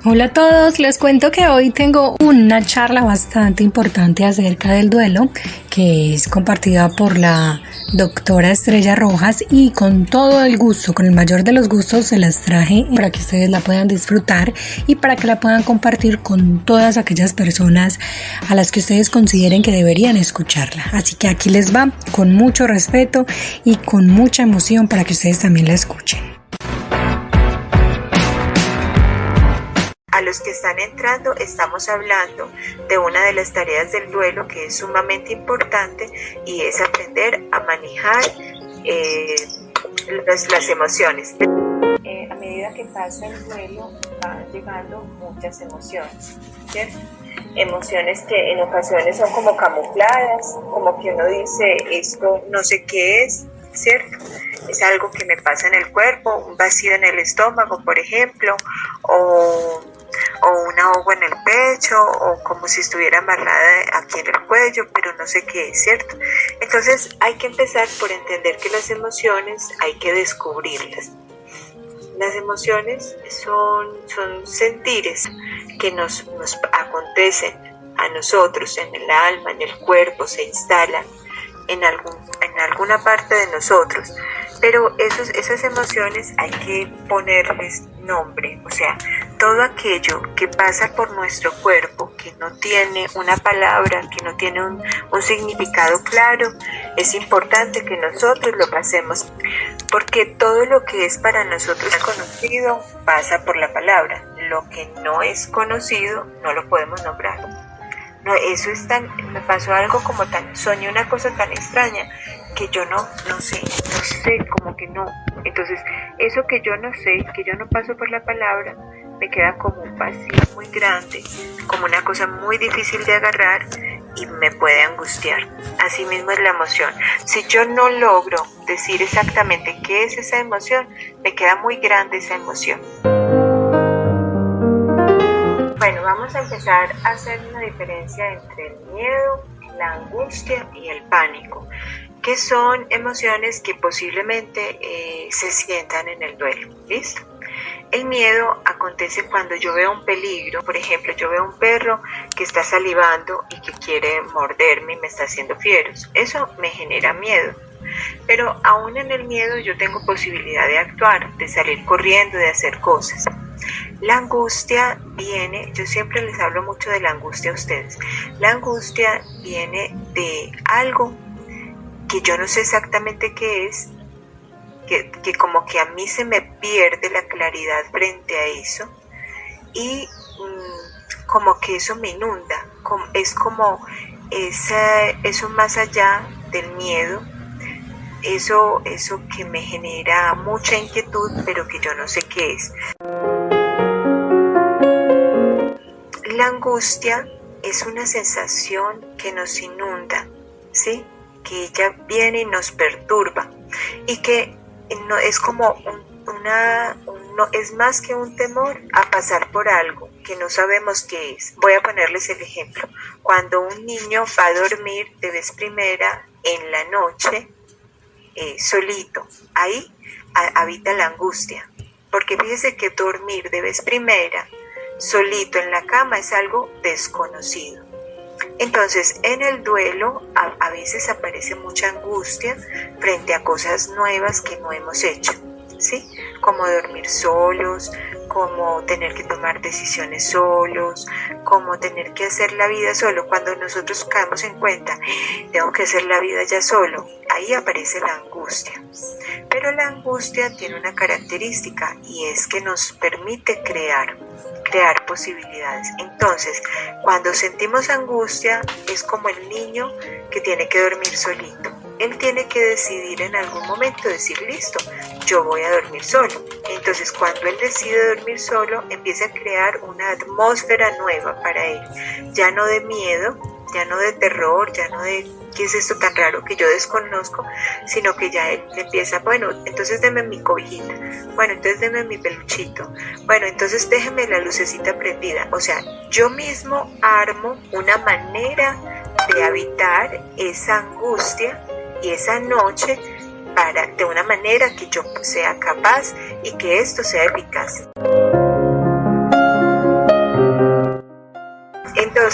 Hola a todos, les cuento que hoy tengo una charla bastante importante acerca del duelo que es compartida por la doctora Estrella Rojas y con todo el gusto, con el mayor de los gustos se las traje para que ustedes la puedan disfrutar y para que la puedan compartir con todas aquellas personas a las que ustedes consideren que deberían escucharla. Así que aquí les va con mucho respeto y con mucha emoción para que ustedes también la escuchen. A los que están entrando, estamos hablando de una de las tareas del duelo que es sumamente importante y es aprender a manejar las emociones. A medida que pasa el duelo van llegando muchas emociones, ¿cierto? Emociones que en ocasiones son como camufladas, como que uno dice esto no sé qué es, ¿cierto? Es algo que me pasa en el cuerpo, un vacío en el estómago, por ejemplo, o un ahogo en el pecho, o como si estuviera amarrada aquí en el cuello, pero no sé qué es, ¿cierto? Entonces hay que empezar por entender que las emociones hay que descubrirlas. Las emociones son sentires que nos acontecen a nosotros, en el alma, en el cuerpo, se instalan en alguna parte de nosotros, pero esas emociones hay que ponerles nombre, o sea, todo aquello que pasa por nuestro cuerpo, que no tiene una palabra, que no tiene un significado claro, es importante que nosotros lo pasemos, porque todo lo que es para nosotros conocido pasa por la palabra, lo que no es conocido no lo podemos nombrar. No, eso es me pasó algo como soñé una cosa tan extraña que yo no sé, como que no. Entonces, eso que yo no sé, que yo no paso por la palabra, me queda como un vacío muy grande, como una cosa muy difícil de agarrar y me puede angustiar. Así mismo es la emoción. Si yo no logro decir exactamente qué es esa emoción, me queda muy grande esa emoción. Bueno, vamos a empezar a hacer una diferencia entre el miedo, la angustia y el pánico, que son emociones que posiblemente se sientan en el duelo. ¿Listo? El miedo acontece cuando yo veo un peligro, por ejemplo, yo veo un perro que está salivando y que quiere morderme y me está haciendo fieros. Eso me genera miedo. Pero aún en el miedo yo tengo posibilidad de actuar, de salir corriendo, de hacer cosas. La angustia viene, yo siempre les hablo mucho de la angustia a ustedes. La angustia viene de algo que yo no sé exactamente qué es, que como que a mí se me pierde la claridad frente a eso y como que eso me inunda, es como eso más allá del miedo, eso que me genera mucha inquietud pero que yo no sé qué es. La angustia es una sensación que nos inunda, ¿sí? Que ella viene y nos perturba y que no es como no es más que un temor a pasar por algo que no sabemos qué es. Voy a ponerles el ejemplo. Cuando un niño va a dormir de vez primera en la noche solito, ahí habita la angustia, porque fíjese que dormir de vez primera solito en la cama es algo desconocido. Entonces, en el duelo a veces aparece mucha angustia frente a cosas nuevas que no hemos hecho, ¿sí? Como dormir solos, como tener que tomar decisiones solos, como tener que hacer la vida solo. Cuando nosotros caemos en cuenta, tengo que hacer la vida ya solo, ahí aparece la angustia. Pero la angustia tiene una característica y es que nos permite crear posibilidades. Entonces, cuando sentimos angustia, es como el niño que tiene que dormir solito. Él tiene que decidir en algún momento, decir, listo, yo voy a dormir solo. Entonces, cuando él decide dormir solo, empieza a crear una atmósfera nueva para él. Ya no de miedo, ya no de terror, ya no de ¿qué es esto tan raro que yo desconozco? Sino que ya él empieza, bueno, entonces deme mi cobijita, bueno, entonces deme mi peluchito, bueno, entonces déjeme la lucecita prendida. O sea, yo mismo armo una manera de habitar esa angustia y esa noche de una manera que yo sea capaz y que esto sea eficaz.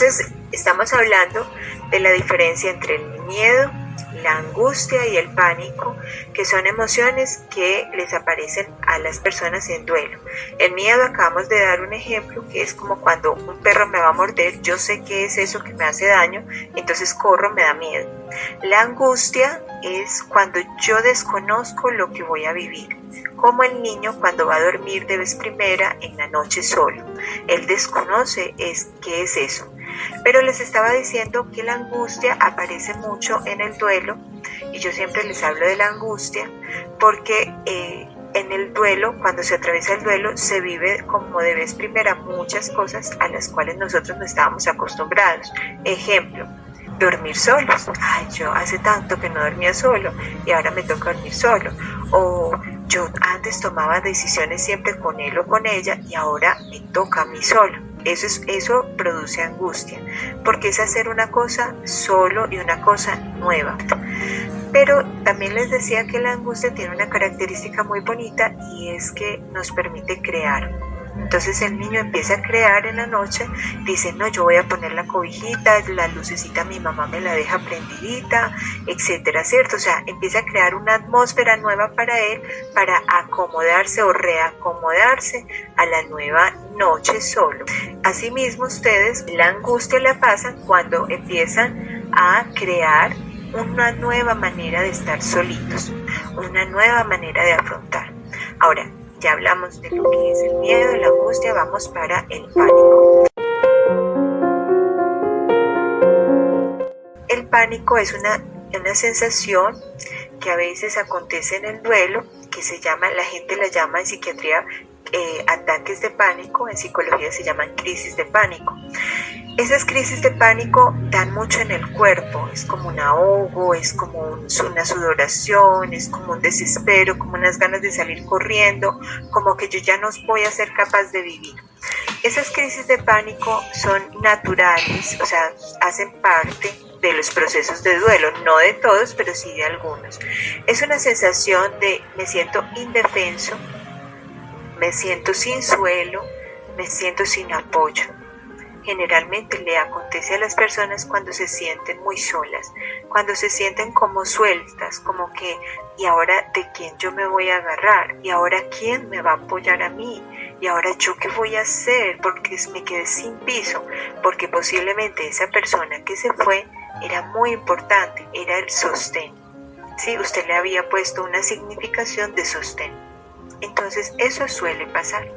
Entonces, estamos hablando de la diferencia entre el miedo, la angustia y el pánico, que son emociones que les aparecen a las personas en duelo. El miedo, acabamos de dar un ejemplo, que es como cuando un perro me va a morder, yo sé que es eso que me hace daño, entonces corro, me da miedo. La angustia es cuando yo desconozco lo que voy a vivir, como el niño cuando va a dormir de vez primera en la noche solo. Él desconoce qué es eso. Pero les estaba diciendo que la angustia aparece mucho en el duelo, y yo siempre les hablo de la angustia porque en el duelo, cuando se atraviesa el duelo, se vive como de vez primera muchas cosas a las cuales nosotros no estábamos acostumbrados. Ejemplo, dormir solos. Ay, yo hace tanto que no dormía solo y ahora me toca dormir solo. O yo antes tomaba decisiones siempre con él o con ella y ahora me toca a mí solo. Eso produce angustia, porque es hacer una cosa solo y una cosa nueva. Pero también les decía que la angustia tiene una característica muy bonita, y es que nos permite crear. Entonces el niño empieza a crear en la noche, dice, no, yo voy a poner la cobijita, la lucecita mi mamá me la deja prendidita, etcétera, ¿cierto? O sea, empieza a crear una atmósfera nueva para él, para acomodarse o reacomodarse a la nueva noche solo. Asimismo, ustedes la angustia la pasan cuando empiezan a crear una nueva manera de estar solitos, una nueva manera de afrontar. Ahora, ya hablamos de lo que es el miedo, la angustia, vamos para el pánico. El pánico es una sensación que a veces acontece en el duelo, que la gente la llama en psiquiatría ataques de pánico, en psicología se llaman crisis de pánico. Esas crisis de pánico dan mucho en el cuerpo, es como un ahogo, es como una sudoración, es como un desespero, como unas ganas de salir corriendo, como que yo ya no voy a ser capaz de vivir. Esas crisis de pánico son naturales, o sea, hacen parte de los procesos de duelo, no de todos, pero sí de algunos. Es una sensación de me siento indefenso, me siento sin suelo, me siento sin apoyo. Generalmente le acontece a las personas cuando se sienten muy solas, cuando se sienten como sueltas, como que, ¿y ahora de quién yo me voy a agarrar? ¿Y ahora quién me va a apoyar a mí? ¿Y ahora yo qué voy a hacer? Porque me quedé sin piso, porque posiblemente esa persona que se fue era muy importante, era el sostén. Sí, usted le había puesto una significación de sostén. Entonces eso suele pasar.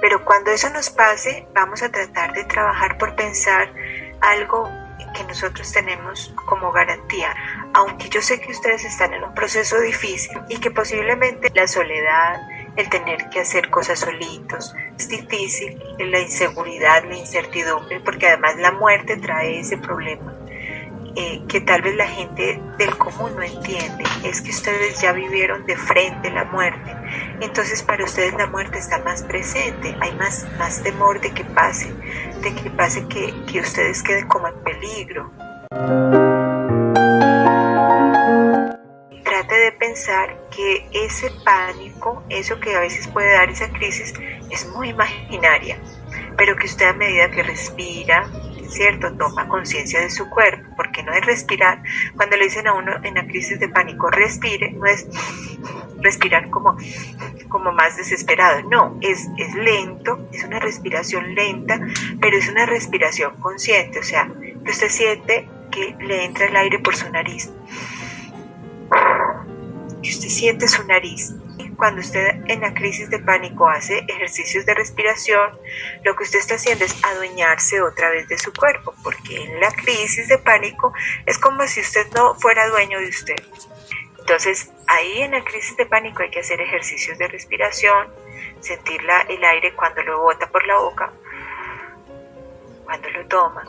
Pero cuando eso nos pase, vamos a tratar de trabajar por pensar algo que nosotros tenemos como garantía. Aunque yo sé que ustedes están en un proceso difícil y que posiblemente la soledad, el tener que hacer cosas solitos, es difícil, la inseguridad, la incertidumbre, porque además la muerte trae ese problema. Que tal vez la gente del común no entiende, es que ustedes ya vivieron de frente la muerte, entonces para ustedes la muerte está más presente, hay más temor de que pase que ustedes queden como en peligro. Trate de pensar que ese pánico, eso que a veces puede dar esa crisis, es muy imaginaria, pero que usted a medida que respira, ¿cierto?, toma conciencia de su cuerpo, porque no es respirar. Cuando le dicen a uno en la crisis de pánico, respire, no es respirar como más desesperado, no, es lento, es una respiración lenta, pero es una respiración consciente, o sea, que usted siente que le entra el aire por su nariz, que usted siente su nariz. Cuando usted en la crisis de pánico hace ejercicios de respiración, lo que usted está haciendo es adueñarse otra vez de su cuerpo, porque en la crisis de pánico es como si usted no fuera dueño de usted. Entonces, ahí en la crisis de pánico hay que hacer ejercicios de respiración, sentir el aire cuando lo bota por la boca, cuando lo toma,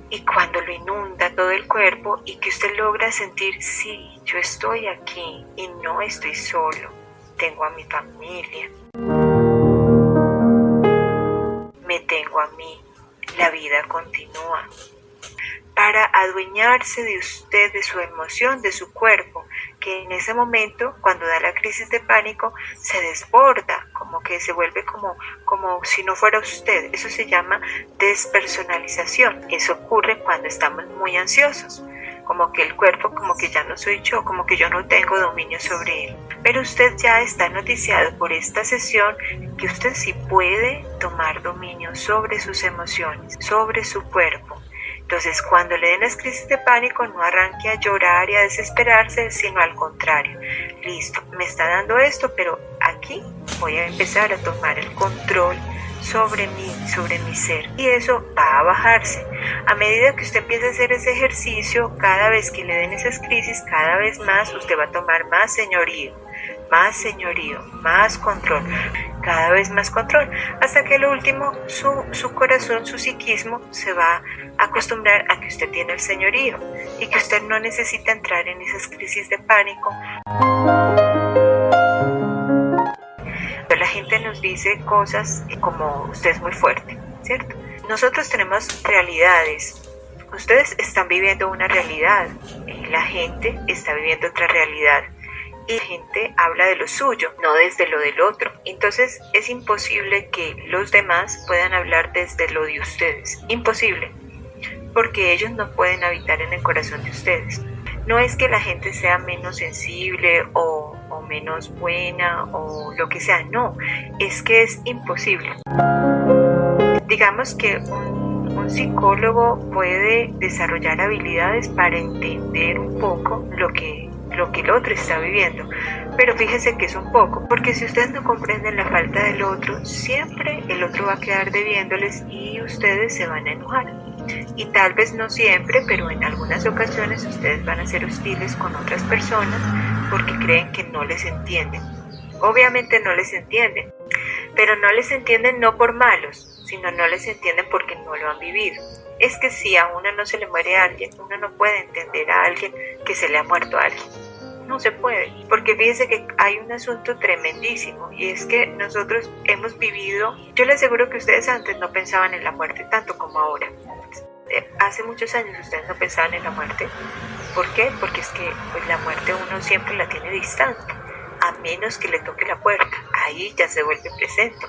y cuando lo inunda todo el cuerpo, y que usted logra sentir, sí, yo estoy aquí y no estoy solo, tengo a mi familia, me tengo a mí, la vida continúa. Para adueñarse de usted, de su emoción, de su cuerpo, que en ese momento, cuando da la crisis de pánico, se desborda, como que se vuelve como si no fuera usted. Eso se llama despersonalización. Eso ocurre cuando estamos muy ansiosos, como que el cuerpo, como que ya no soy yo, como que yo no tengo dominio sobre él. Pero usted ya está noticiado por esta sesión que usted sí puede tomar dominio sobre sus emociones, sobre su cuerpo. Entonces, cuando le den las crisis de pánico, no arranque a llorar y a desesperarse, sino al contrario. Listo, me está dando esto, pero aquí voy a empezar a tomar el control sobre mi ser. Y eso va a bajarse. A medida que usted empiece a hacer ese ejercicio, cada vez que le den esas crisis, cada vez más usted va a tomar más señorío, más control, cada vez más control, hasta que lo último su corazón, su psiquismo se va a acostumbrar a que usted tiene el señorío y que usted no necesita entrar en esas crisis de pánico. La gente nos dice cosas como usted es muy fuerte, ¿cierto? Nosotros tenemos realidades. Ustedes están viviendo una realidad, la gente está viviendo otra realidad. Y la gente habla de lo suyo, no desde lo del otro. Entonces es imposible que los demás puedan hablar desde lo de ustedes. Imposible, porque ellos no pueden habitar en el corazón de ustedes. No es que la gente sea menos sensible o menos buena o lo que sea, no, es que es imposible. Digamos que un psicólogo puede desarrollar habilidades para entender un poco lo que el otro está viviendo, pero fíjese que es un poco, porque si ustedes no comprenden la falta del otro, siempre el otro va a quedar debiéndoles y ustedes se van a enojar. Y tal vez no siempre, pero en algunas ocasiones ustedes van a ser hostiles con otras personas porque creen que no les entienden. Obviamente no les entienden, pero no les entienden no por malos, sino no les entienden porque no lo han vivido. Es que si a uno no se le muere a alguien, uno no puede entender a alguien que se le ha muerto a alguien. No se puede, porque fíjense que hay un asunto tremendísimo y es que nosotros hemos vivido, yo les aseguro que ustedes antes no pensaban en la muerte tanto como ahora. Hace muchos años ustedes no pensaban en la muerte. ¿Por qué? Porque es que pues, la muerte uno siempre la tiene distante, a menos que le toque la puerta, ahí ya se vuelve presente.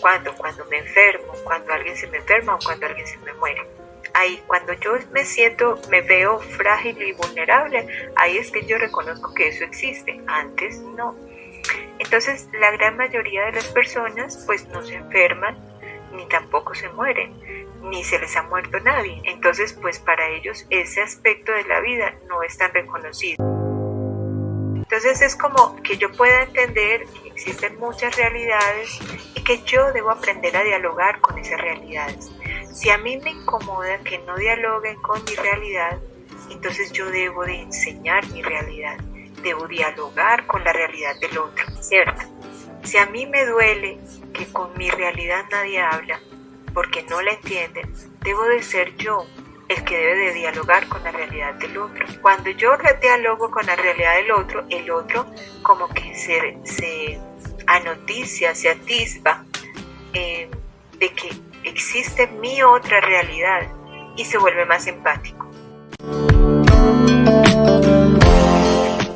Cuando me enfermo, cuando alguien se me enferma o cuando alguien se me muere. Ahí, cuando yo me veo frágil y vulnerable, ahí es que yo reconozco que eso existe. Antes no. Entonces, la gran mayoría de las personas, pues, no se enferman, ni tampoco se mueren, ni se les ha muerto nadie. Entonces, pues, para ellos ese aspecto de la vida no es tan reconocido. Entonces, es como que yo pueda entender que existen muchas realidades y que yo debo aprender a dialogar con esas realidades. Si a mí me incomoda que no dialoguen con mi realidad, entonces yo debo de enseñar mi realidad, debo dialogar con la realidad del otro, ¿cierto? Si a mí me duele que con mi realidad nadie habla, porque no la entienden, debo de ser yo el que debe de dialogar con la realidad del otro. Cuando yo dialogo con la realidad del otro, el otro como que se anoticia, se atisba de que existe mi otra realidad y se vuelve más empático.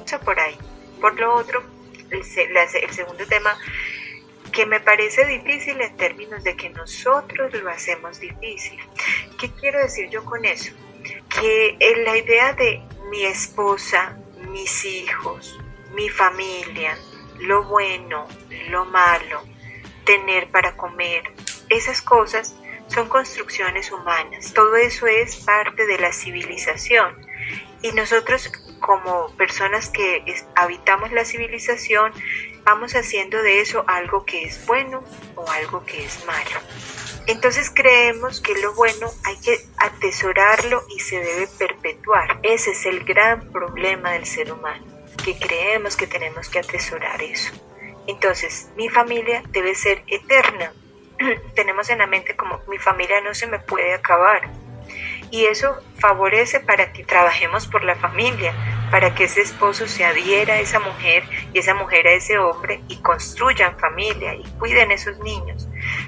Eso por ahí. Por lo otro, el segundo tema que me parece difícil en términos de que nosotros lo hacemos difícil. ¿Qué quiero decir yo con eso? Que la idea de mi esposa, mis hijos, mi familia, lo bueno, lo malo, tener para comer, esas cosas son construcciones humanas. Todo eso es parte de la civilización. Y nosotros, como personas que habitamos la civilización, vamos haciendo de eso algo que es bueno o algo que es malo. Entonces creemos que lo bueno hay que atesorarlo y se debe perpetuar. Ese es el gran problema del ser humano, que creemos que tenemos que atesorar eso. Entonces, mi familia debe ser eterna. Tenemos en la mente como mi familia no se me puede acabar. Y eso favorece para que trabajemos por la familia, para que ese esposo se adhiera a esa mujer y esa mujer a ese hombre y construyan familia y cuiden esos niños.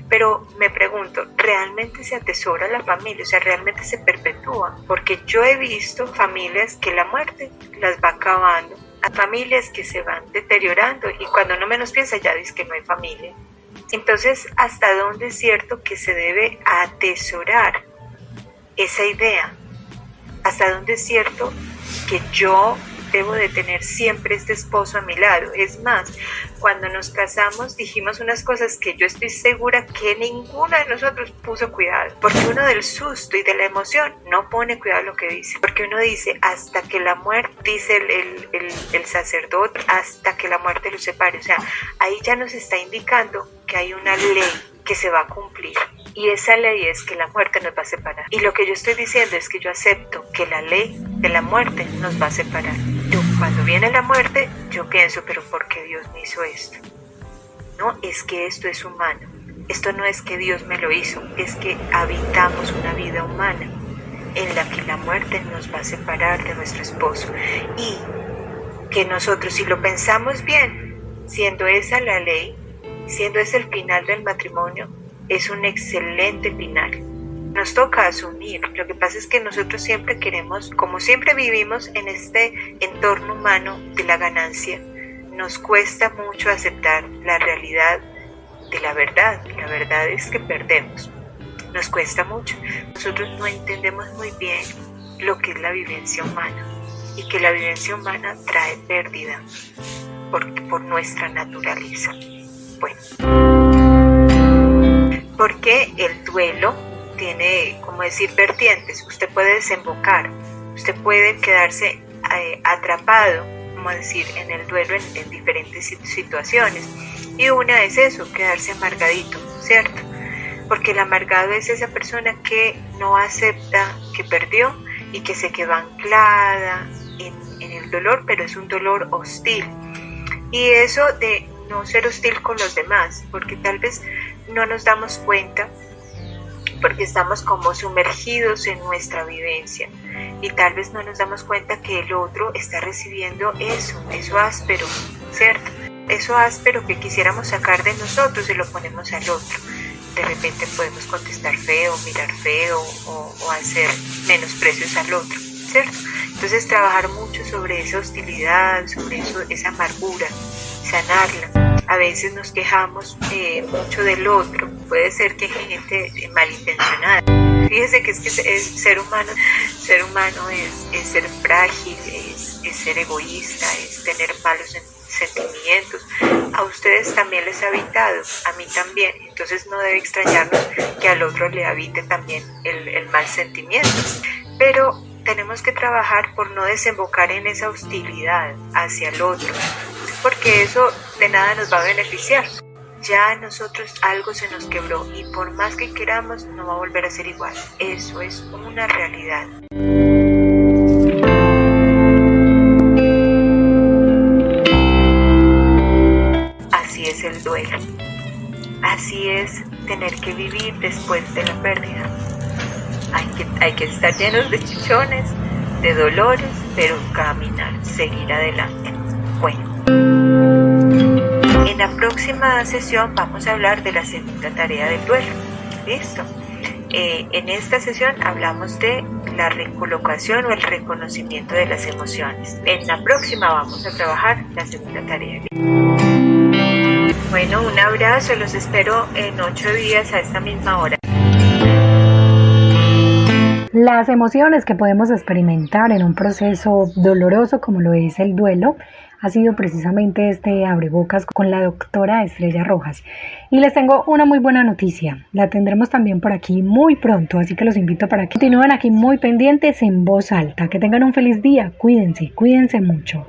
Pero me pregunto, ¿realmente se atesora la familia? O sea, ¿realmente se perpetúa? Porque yo he visto familias que la muerte las va acabando, a familias que se van deteriorando y cuando uno menos piensa ya dice que no hay familia. Entonces, ¿hasta dónde es cierto que se debe atesorar esa idea? ¿Hasta dónde es cierto que yo debo de tener siempre este esposo a mi lado? Es más, cuando nos casamos dijimos unas cosas que yo estoy segura que ninguno de nosotros puso cuidado, porque uno del susto y de la emoción no pone cuidado a lo que dice, porque uno dice hasta que la muerte, dice el sacerdote, hasta que la muerte los separe. O sea, ahí ya nos está indicando que hay una ley que se va a cumplir. Y esa ley es que la muerte nos va a separar. Y lo que yo estoy diciendo es que yo acepto que la ley de la muerte nos va a separar. Yo, cuando viene la muerte, yo pienso, pero ¿por qué Dios me hizo esto? No, es que esto es humano. Esto no es que Dios me lo hizo, es que habitamos una vida humana en la que la muerte nos va a separar de nuestro esposo. Y que nosotros, si lo pensamos bien, siendo esa la ley, siendo ese el final del matrimonio, es un excelente final. Nos toca asumir. Lo que pasa es que nosotros siempre queremos, como siempre vivimos en este entorno humano de la ganancia, nos cuesta mucho aceptar la realidad de la verdad. La verdad es que perdemos. Nos cuesta mucho. Nosotros no entendemos muy bien lo que es la vivencia humana y que la vivencia humana trae pérdida por nuestra naturaleza. Bueno, porque el duelo tiene, como decir, vertientes. Usted puede desembocar, usted puede quedarse atrapado, como decir, en el duelo en diferentes situaciones. Y una es eso, quedarse amargadito, ¿cierto? Porque el amargado es esa persona que no acepta que perdió y que se quedó anclada en el dolor, pero es un dolor hostil. Y eso de no ser hostil con los demás, porque tal vez no nos damos cuenta, porque estamos como sumergidos en nuestra vivencia y tal vez no nos damos cuenta que el otro está recibiendo eso áspero, ¿cierto? Eso áspero que quisiéramos sacar de nosotros y lo ponemos al otro. De repente podemos contestar feo, mirar feo o hacer menosprecios al otro, ¿cierto? Entonces trabajar mucho sobre esa hostilidad, sobre eso, esa amargura, sanarla. A veces nos quejamos mucho del otro, puede ser que hay gente malintencionada. Fíjese que es ser humano es ser frágil, es ser egoísta, es tener malos sentimientos. A ustedes también les ha habitado, a mí también. Entonces no debe extrañarnos que al otro le habite también el mal sentimiento. Pero tenemos que trabajar por no desembocar en esa hostilidad hacia el otro, porque eso de nada nos va a beneficiar. Ya a nosotros algo se nos quebró y por más que queramos no va a volver a ser igual. Eso es una realidad. Así es el duelo. Así es tener que vivir después de la pérdida. Hay que estar llenos de chichones, de dolores, pero caminar, seguir adelante. Bueno. En la próxima sesión vamos a hablar de la segunda tarea del duelo. ¿Listo? En esta sesión hablamos de la recolocación o el reconocimiento de las emociones. En la próxima vamos a trabajar la segunda tarea. Bueno, un abrazo, los espero en 8 días a esta misma hora. Las emociones que podemos experimentar en un proceso doloroso como lo es el duelo ha sido precisamente este abrebocas con la doctora Estrella Rojas. Y les tengo una muy buena noticia, la tendremos también por aquí muy pronto, así que los invito para que continúen aquí muy pendientes en voz alta. Que tengan un feliz día, cuídense mucho.